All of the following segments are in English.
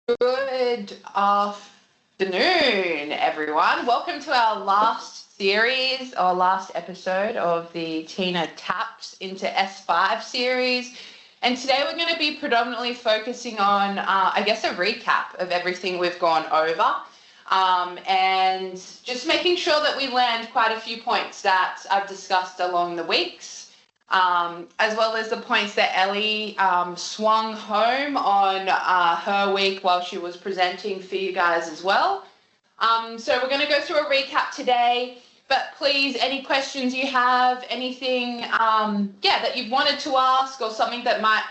Good afternoon, everyone. Welcome to our last series or last episode of the Tina Taps into S5 series. And today we're going to be predominantly focusing on, a recap of everything we've gone over. And just making sure that we land quite a few points that I've discussed along the weeks. As well as the points that Ellie swung home on her week while she was presenting for you guys as well. So we're going to go through a recap today, but please, any questions you have, anything that you've wanted to ask or something that might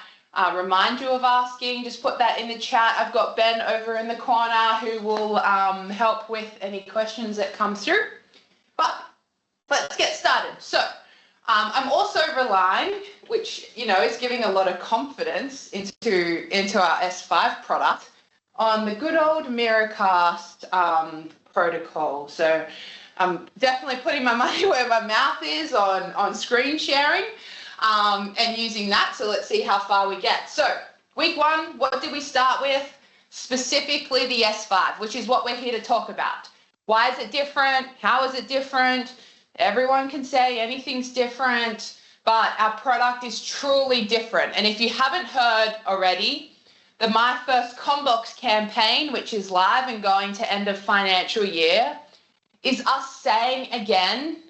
remind you of asking, just put that in the chat. I've got Ben over in the corner who will help with any questions that come through. But let's get started. So I'm also relying, which, is giving a lot of confidence into our S5 product, on the good old Miracast protocol. So I'm definitely putting my money where my mouth is on screen sharing and using that. So let's see how far we get. So week one, what did we start with? Specifically the S5, which is what we're here to talk about. Why is it different? How is it different? Everyone can say anything's different, but our product is truly different. And if you haven't heard already, the My First CommBox campaign, which is live and going to end of financial year, is us saying again,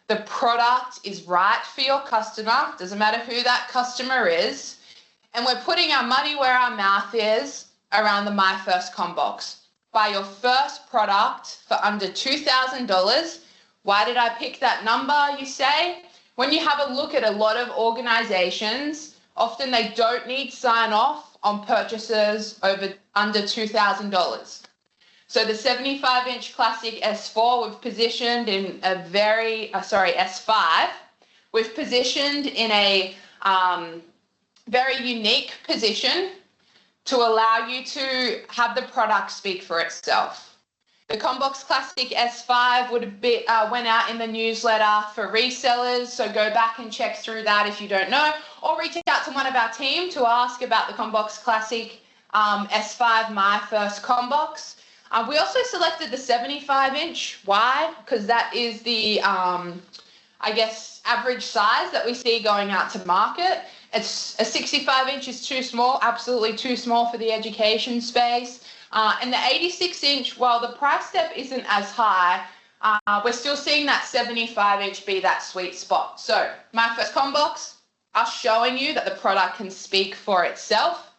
the product is right for your customer, doesn't matter who that customer is, and we're putting our money where our mouth is around the My First CommBox. Buy your first product for under $2,000. Why did I pick that number, you say? When you have a look at a lot of organizations, often they don't need sign off on purchases under $2,000. So the 75-inch classic S4 we've positioned in a S5, we've positioned in a very unique position to allow you to have the product speak for itself. The CommBox Classic S5 went out in the newsletter for resellers, so go back and check through that if you don't know, or reach out to one of our team to ask about the CommBox Classic S5 My First CommBox. We also selected the 75-inch. Why? Because that is the, average size that we see going out to market. It's a 65-inch is too small, absolutely too small for the education space. And the 86-inch, while the price step isn't as high, we're still seeing that 75-inch be that sweet spot. So My First CommBox, us showing you that the product can speak for itself.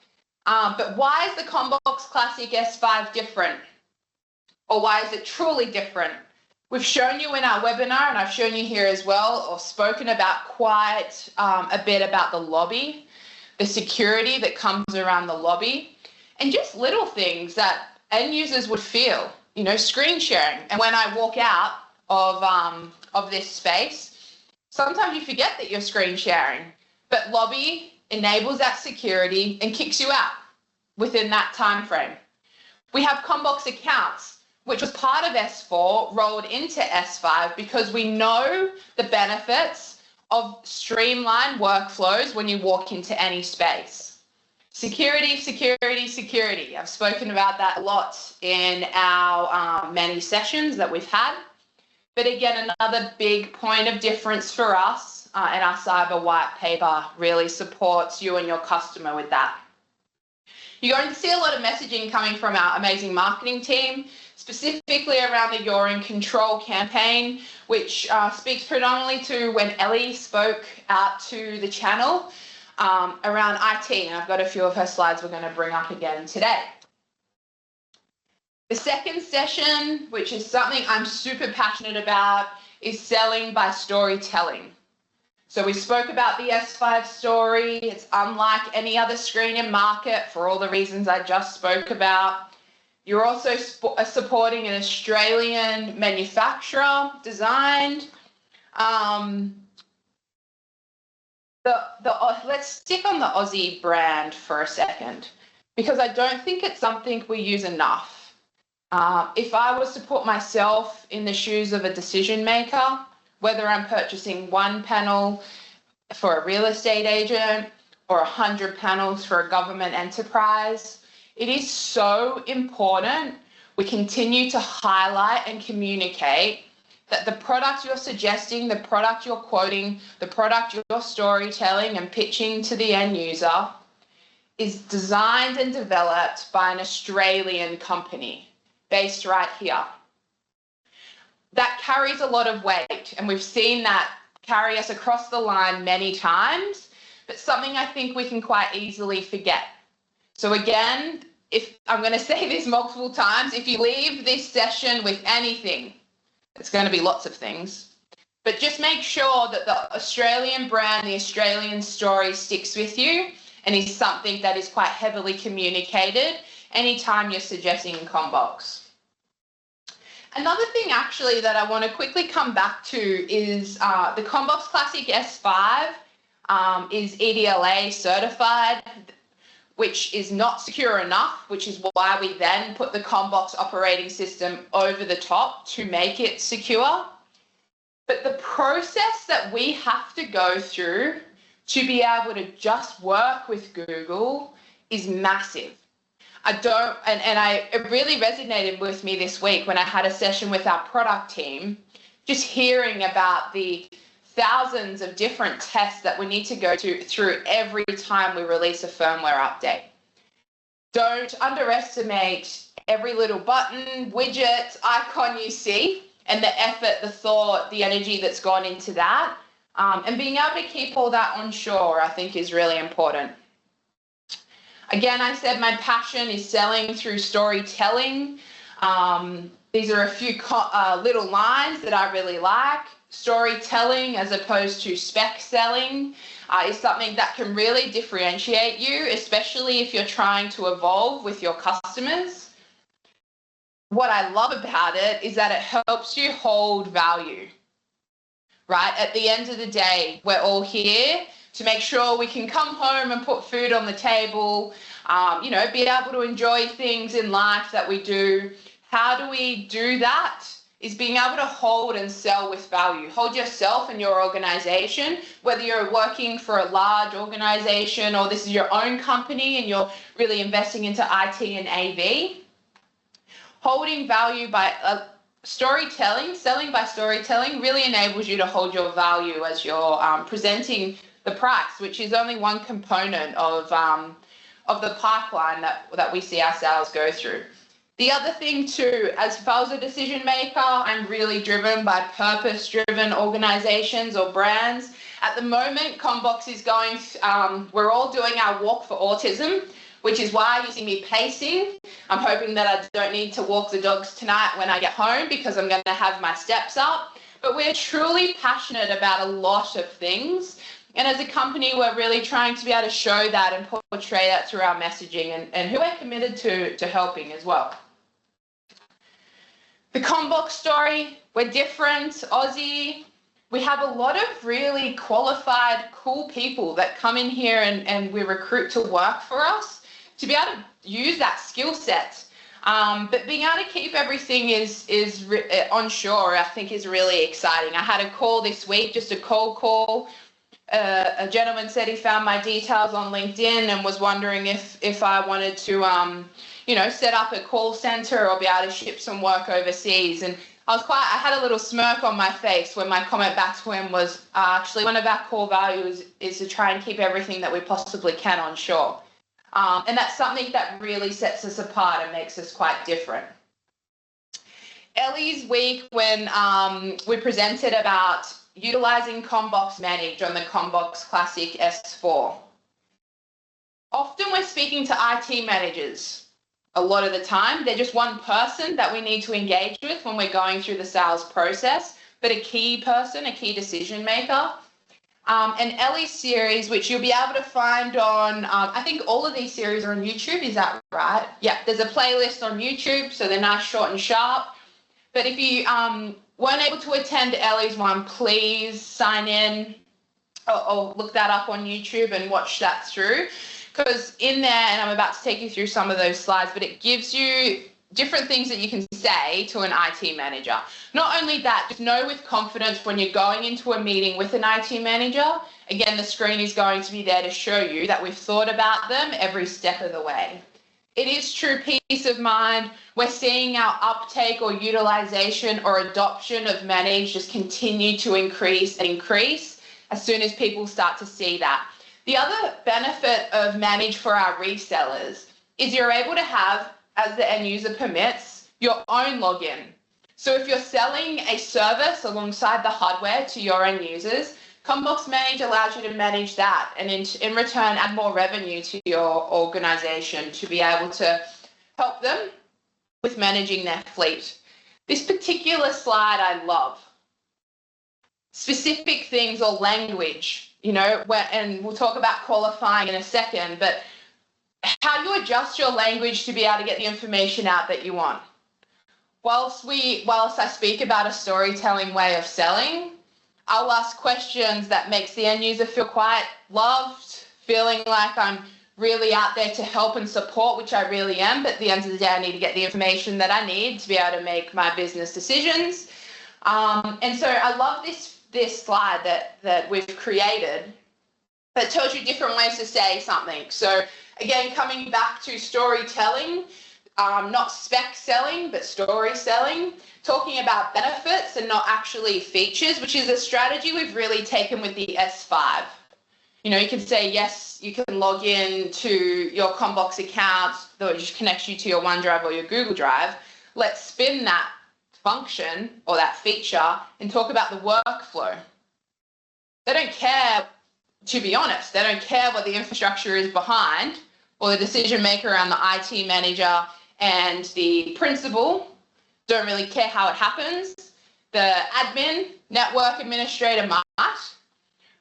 But why is the CommBox Classic S5 different? Or why is it truly different? We've shown you in our webinar, and I've shown you here as well, or spoken about quite a bit about the lobby, the security that comes around the lobby, and just little things that end users would feel, screen sharing. And when I walk out of this space, sometimes you forget that you're screen sharing, but lobby enables that security and kicks you out within that time frame. We have CommBox accounts, which was part of S4, rolled into S5 because we know the benefits of streamlined workflows when you walk into any space. Security, security, security. I've spoken about that a lot in our many sessions that we've had. But again, another big point of difference for us and our cyber white paper really supports you and your customer with that. You're going to see a lot of messaging coming from our amazing marketing team, specifically around the You're in Control campaign, which speaks predominantly to when Ellie spoke out to the channel around IT, and I've got a few of her slides we're going to bring up again today. The second session, which is something I'm super passionate about, is selling by storytelling. So we spoke about the S5 story. It's unlike any other screen in market for all the reasons I just spoke about. You're also supporting an Australian manufacturer designed. Let's stick on the Aussie brand for a second, because I don't think it's something we use enough. If I was to put myself in the shoes of a decision maker, whether I'm purchasing one panel for a real estate agent or 100 panels for a government enterprise, It is so important we continue to highlight and communicate that the product you're suggesting, the product you're quoting, the product you're storytelling and pitching to the end user is designed and developed by an Australian company based right here. That carries a lot of weight, and we've seen that carry us across the line many times, but something I think we can quite easily forget. So again, if I'm going to say this multiple times, if you leave this session with anything, it's going to be lots of things, but just make sure that the Australian brand, the Australian story sticks with you and is something that is quite heavily communicated anytime you're suggesting CommBox. Another thing actually that I want to quickly come back to is the CommBox Classic S5 is EDLA certified, which is not secure enough, which is why we then put the CommBox operating system over the top to make it secure. But the process that we have to go through to be able to just work with Google is massive. It really resonated with me this week when I had a session with our product team, just hearing about the thousands of different tests that we need to go through every time we release a firmware update. Don't underestimate every little button, widget, icon you see, and the effort, the thought, the energy that's gone into that. And being able to keep all that onshore, I think, is really important. Again, I said my passion is selling through storytelling. These are a few little lines that I really like. Storytelling as opposed to spec selling is something that can really differentiate you, especially if you're trying to evolve with your customers. What I love about it is that it helps you hold value, right? At the end of the day, we're all here to make sure we can come home and put food on the table, be able to enjoy things in life that we do. How do we do that? Is being able to hold and sell with value. Hold yourself and your organization, whether you're working for a large organization or this is your own company and you're really investing into IT and AV. Holding value by storytelling, selling by storytelling really enables you to hold your value as you're presenting the price, which is only one component of the pipeline that we see our sales go through. The other thing too, as far as a decision maker, I'm really driven by purpose-driven organizations or brands. At the moment, CommBox is going, we're all doing our walk for autism, which is why you see me pacing. I'm hoping that I don't need to walk the dogs tonight when I get home because I'm going to have my steps up. But we're truly passionate about a lot of things. And as a company, we're really trying to be able to show that and portray that through our messaging and who we're committed to helping as well. The CommBox story, we're different, Aussie. We have a lot of really qualified, cool people that come in here and we recruit to work for us to be able to use that skill set. But being able to keep everything is onshore, I think is really exciting. I had a call this week, just a cold call. A gentleman said he found my details on LinkedIn and was wondering if I wanted to, set up a call center or be able to ship some work overseas. And I had a little smirk on my face when my comment back to him was actually one of our core values is to try and keep everything that we possibly can onshore. And that's something that really sets us apart and makes us quite different. Ellie's week when we presented about utilizing CommBox Manage on the CommBox Classic S4. Often we're speaking to IT managers. A lot of the time, they're just one person that we need to engage with when we're going through the sales process, but a key person, a key decision maker. And Ellie's series, which you'll be able to find on, I think all of these series are on YouTube, is that right? Yeah, there's a playlist on YouTube, so they're nice, short and sharp. But if you weren't able to attend Ellie's one, please sign in or look that up on YouTube and watch that through. Because in there, and I'm about to take you through some of those slides, but it gives you different things that you can say to an IT manager. Not only that, just know with confidence when you're going into a meeting with an IT manager, again, the screen is going to be there to show you that we've thought about them every step of the way. it is true peace of mind. We're seeing our uptake or utilization or adoption of Manage just continue to increase and increase as soon as people start to see that. The other benefit of Manage for our resellers is you're able to have, as the end user permits, your own login. So if you're selling a service alongside the hardware to your end users, CommBox Manage allows you to manage that and in return add more revenue to your organization to be able to help them with managing their fleet. This particular slide I love. Specific things or language, and we'll talk about qualifying in a second, but how you adjust your language to be able to get the information out that you want. Whilst I speak about a storytelling way of selling, I'll ask questions that makes the end user feel quite loved, feeling like I'm really out there to help and support, which I really am, but at the end of the day, I need to get the information that I need to be able to make my business decisions. And so I love this slide that we've created that tells you different ways to say something. So again, coming back to storytelling, not spec selling, but story selling, talking about benefits and not actually features, which is a strategy we've really taken with the S5. You can say, yes, you can log in to your CommBox account that just connects you to your OneDrive or your Google Drive. Let's spin that function or that feature and talk about the workflow. They don't care, to be honest, they don't care what the infrastructure is behind or the decision maker around the IT manager and the principal don't really care how it happens. The admin, network administrator might,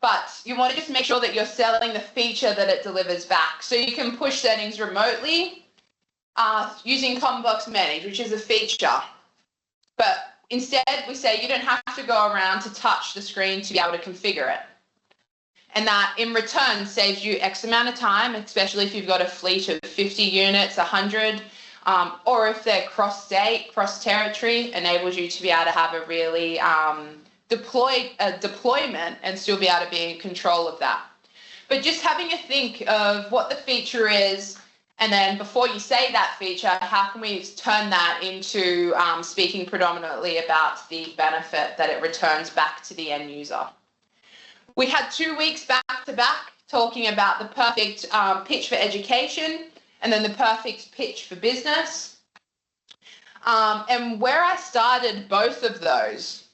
but you want to just make sure that you're selling the feature that it delivers back. So you can push settings remotely using CommBox Manage, which is a feature. But instead, we say you don't have to go around to touch the screen to be able to configure it. And that in return saves you X amount of time, especially if you've got a fleet of 50 units, 100, or if they're cross-state, cross-territory, enables you to be able to have a really deployment and still be able to be in control of that. But just having a think of what the feature is, and then before you say that feature, how can we turn that into speaking predominantly about the benefit that it returns back to the end user. We had 2 weeks back to back talking about the perfect pitch for education and then the perfect pitch for business. And where I started both of those,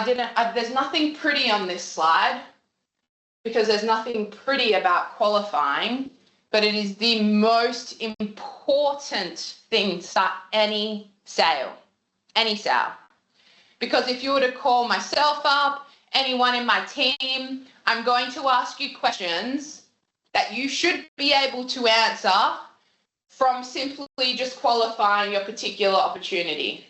there's nothing pretty on this slide because there's nothing pretty about qualifying, but it is the most important thing to start any sale. Because if you were to call myself up, anyone in my team, I'm going to ask you questions that you should be able to answer from simply just qualifying your particular opportunity.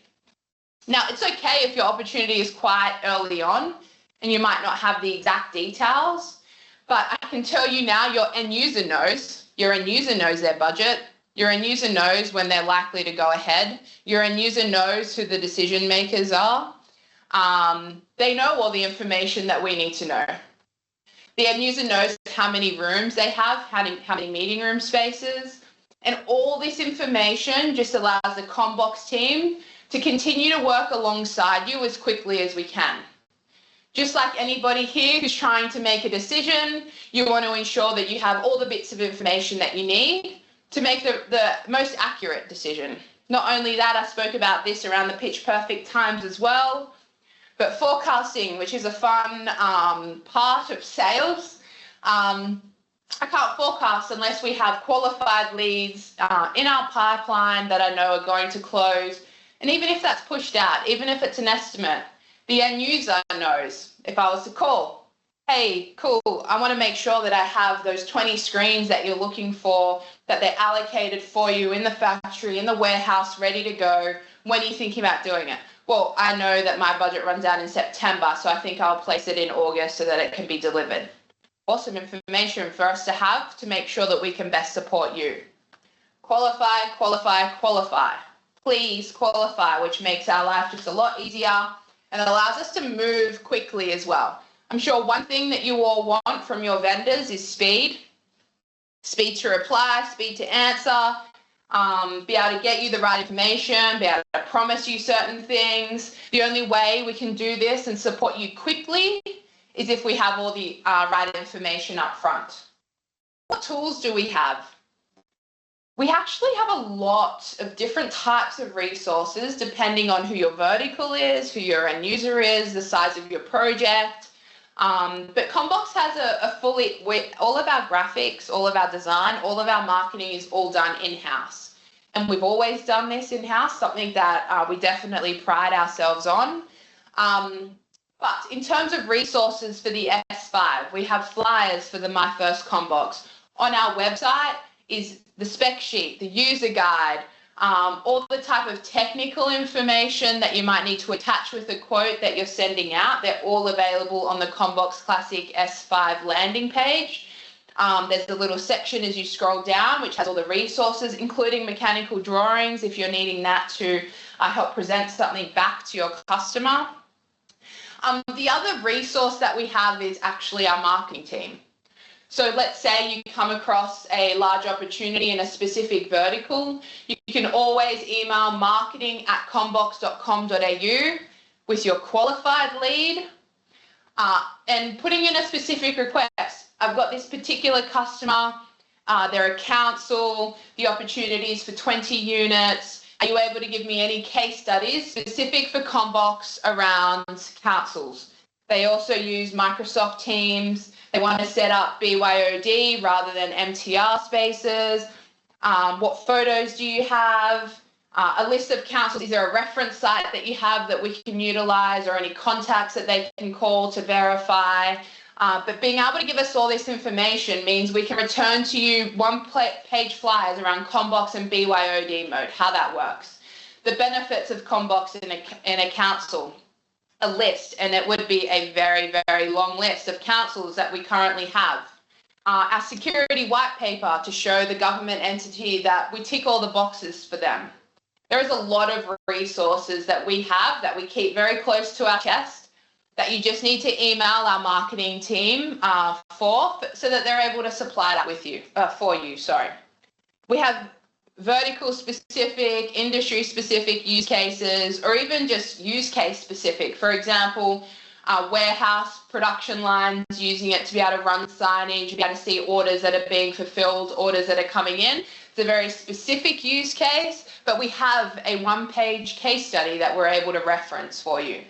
Now, it's okay if your opportunity is quite early on and you might not have the exact details, but I can tell you now your end user knows. Your end user knows their budget. Your end user knows when they're likely to go ahead. Your end user knows who the decision makers are. They know all the information that we need to know. The end user knows how many rooms they have, how many meeting room spaces, and all this information just allows the CommBox team to continue to work alongside you as quickly as we can. Just like anybody here who's trying to make a decision, you want to ensure that you have all the bits of information that you need to make the most accurate decision. Not only that, I spoke about this around the pitch perfect times as well, but forecasting, which is a fun part of sales. I can't forecast unless we have qualified leads in our pipeline that I know are going to close. And even if that's pushed out, even if it's an estimate, the end user knows. If I was to call, hey, cool, I want to make sure that I have those 20 screens that you're looking for, that they're allocated for you in the factory, in the warehouse, ready to go. When are you thinking about doing it? Well, I know that my budget runs out in September, so I think I'll place it in August so that it can be delivered. Awesome information for us to have to make sure that we can best support you. Qualify, qualify, qualify. Please qualify, which makes our life just a lot easier and allows us to move quickly as well. I'm sure one thing that you all want from your vendors is speed. speed to reply, speed to answer, be able to get you the right information, be able to promise you certain things. The only way we can do this and support you quickly is if we have all the right information up front. What tools do we have? We actually have a lot of different types of resources depending on who your vertical is, who your end user is, the size of your project. But CommBox has all of our graphics, all of our design, all of our marketing is all done in-house. And we've always done this in-house, something that we definitely pride ourselves on. But in terms of resources for the S5, we have flyers for the My First CommBox. On our website is the spec sheet, the user guide, all the type of technical information that you might need to attach with a quote that you're sending out. They're all available on the CommBox Classic S5 landing page. There's a little section as you scroll down which has all the resources, including mechanical drawings if you're needing that to help present something back to your customer. The other resource that we have is actually our marketing team. So let's say you come across a large opportunity in a specific vertical, you can always email marketing@commbox.com.au with your qualified lead and putting in a specific request. I've got this particular customer, they're a council, the opportunity is for 20 units. Are you able to give me any case studies specific for CommBox around councils? They also use Microsoft Teams. They want to set up BYOD rather than MTR spaces. What photos do you have? A list of councils. Is there a reference site that you have that we can utilize, or any contacts that they can call to verify? But being able to give us all this information means we can return to you one-page flyers around CommBox and BYOD mode, how that works. The benefits of CommBox in a council. A list, and it would be a very, very long list of councils that we currently have. Our security white paper to show the government entity that we tick all the boxes for them. There is a lot of resources that we have that we keep very close to our chest that you just need to email our marketing team so that they're able to supply that with you, for you. We have vertical specific, industry specific use cases, or even just use case specific. For example, warehouse production lines, using it to be able to run signage, be able to see orders that are being fulfilled, orders that are coming in. It's a very specific use case, but we have a one-page case study that we're able to reference for you.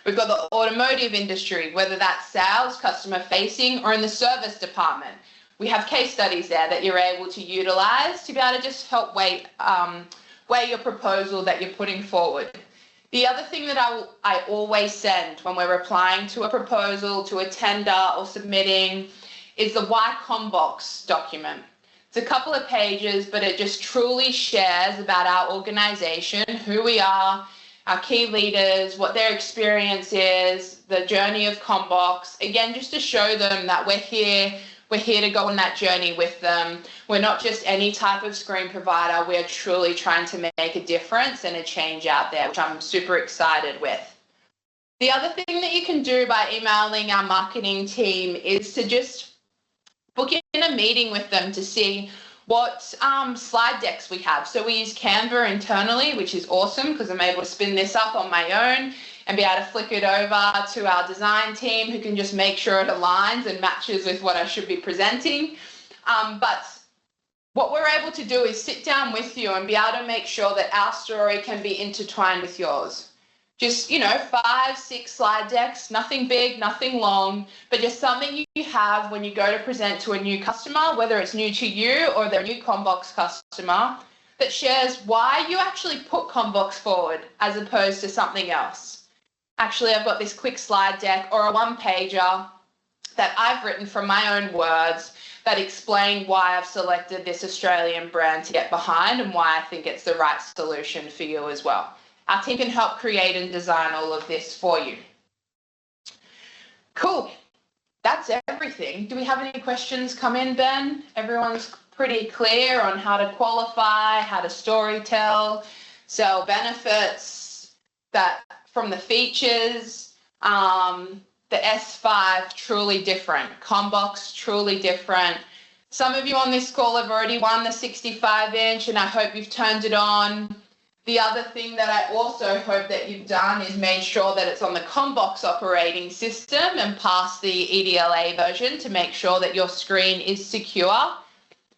We've got the automotive industry, whether that's sales, customer facing, or in the service department. We have case studies there that you're able to utilize to be able to just help weigh your proposal that you're putting forward. The other thing that I always send when we're replying to a proposal, to a tender or submitting, is the Why CommBox document. It's a couple of pages, but it just truly shares about our organization, who we are, our key leaders, what their experience is, the journey of CommBox. Again, just to show them that we're here to go on that journey with them. We're not just any type of screen provider. We're truly trying to make a difference and a change out there, which I'm super excited with. The other thing that you can do by emailing our marketing team is to just book in a meeting with them to see what slide decks we have. So we use Canva internally, which is awesome because I'm able to spin this up on my own and be able to flick it over to our design team, who can just make sure it aligns and matches with what I should be presenting. But what we're able to do is sit down with you and be able to make sure that our story can be intertwined with yours. Just, 5, 6 slide decks, nothing big, nothing long, but just something you have when you go to present to a new customer, whether it's new to you or they're a new CommBox customer, that shares why you actually put CommBox forward as opposed to something else. Actually, I've got this quick slide deck or a one-pager that I've written from my own words that explain why I've selected this Australian brand to get behind and why I think it's the right solution for you as well. Our team can help create and design all of this for you. Cool. That's everything. Do we have any questions come in, Ben? Everyone's pretty clear on how to qualify, how to storytell, sell benefits, that from the features. The S5 truly different. CommBox truly different. Some of you on this call have already won the 65-inch, and I hope you've turned it on. The other thing that I also hope that you've done is made sure that it's on the CommBox operating system and passed the EDLA version to make sure that your screen is secure.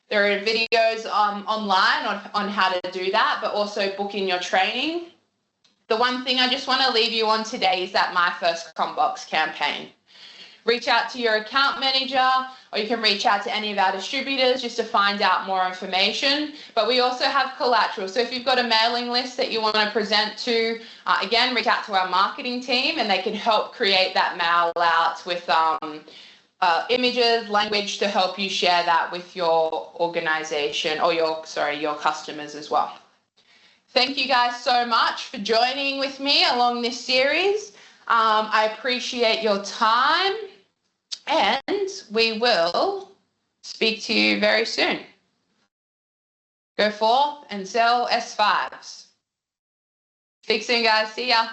There are videos online on how to do that, but also book in your training. The one thing I just want to leave you on today is that My First CommBox campaign. Reach out to your account manager, or you can reach out to any of our distributors just to find out more information. But we also have collateral. So if you've got a mailing list that you want to present to, again, reach out to our marketing team and they can help create that mail out with images, language to help you share that with your organization or your customers as well. Thank you guys so much for joining with me along this series. I appreciate your time, and we will speak to you very soon. Go forth and sell S5s. Speak soon, guys. See ya.